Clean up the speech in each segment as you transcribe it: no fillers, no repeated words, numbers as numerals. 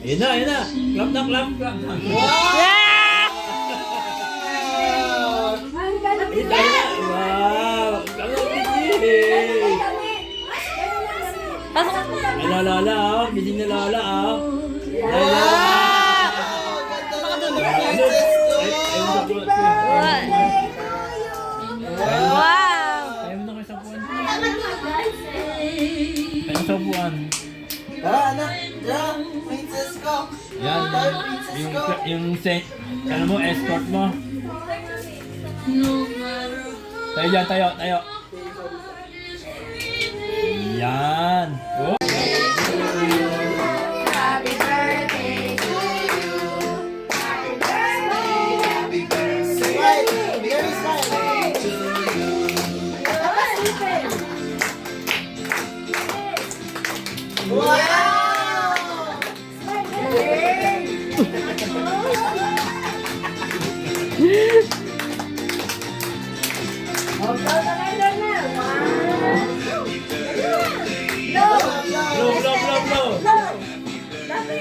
Yun na, yun na. Clap na, clap, clap na. Wow! Pasok. Ay, Lola, oh. Bidin na Lola, oh. Wow! Ayaw mo na kayo sabuan. Ayaw sabuan. Tara, anak. Tara, princess ko. Yan. Tayo, princess ko. Yung ano mo, escort mo. Tayo dyan, tayo, tayo. Yan. Oh. Happy birthday to you. Happy birthday. Happy birthday. Smile. Very smile. Wow! Blow, blow, blow, blow.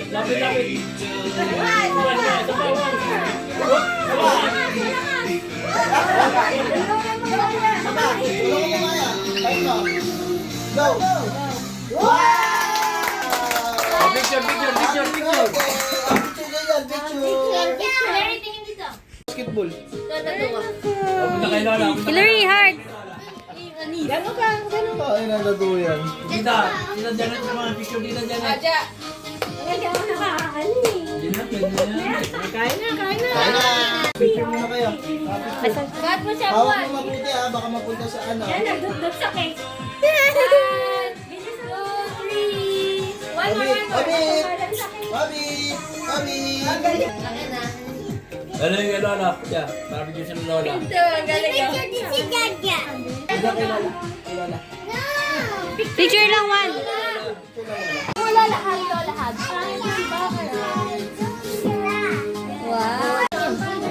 Lapit, lapit. Go! Wow! Oh, picture, picture, picture, picture. Picture. Basketball. Punta kay Lola. Hillary, heart. Ay, nagdaduyan. Dita, dita dyan sa mga picture dita dyan. Kain na. Kaya na. Picture muna kayo. Gat mo siya, Hawak mo mabuti ha, baka mapunta sa ano. nagdugdug sa cake. Abit! Abit! Abit! Abit! Ano yung kay Lola? Yeah, para picture siya ng Lola. Isa kay Lola. Kay Lola. Picture lang, one. Wow.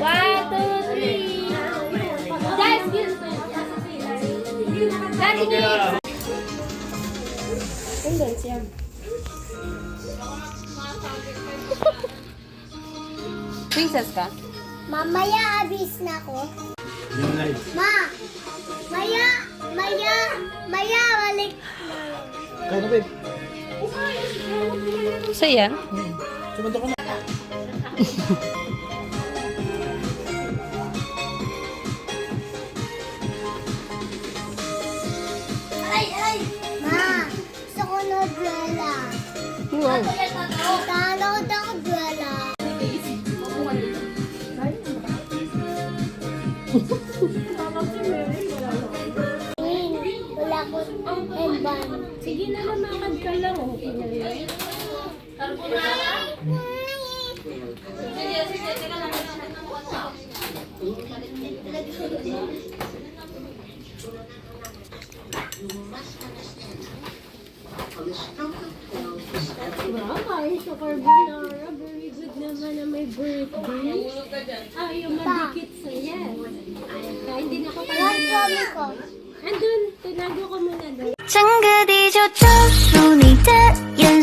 1, 2, 3. Guys, Okay, Lola. Princess ka? Mamaya abis na ko. Yung live. Ma! Maya, balik. Kaya na, babe. So yan? Sumunta ko na. Ma, gusto ko nodwela. Wow. Nanood ako dwela. Wala ko emban. Sige na lumakad ka lang. Okay na yun. Wow, ayos sa carbonara. Very good naman na may birthday. Ayaw madikit sa'yo. Kaya hindi na ako Yan, promi ko. Andun, tinago ko muna doon. 整个地球就是你的眼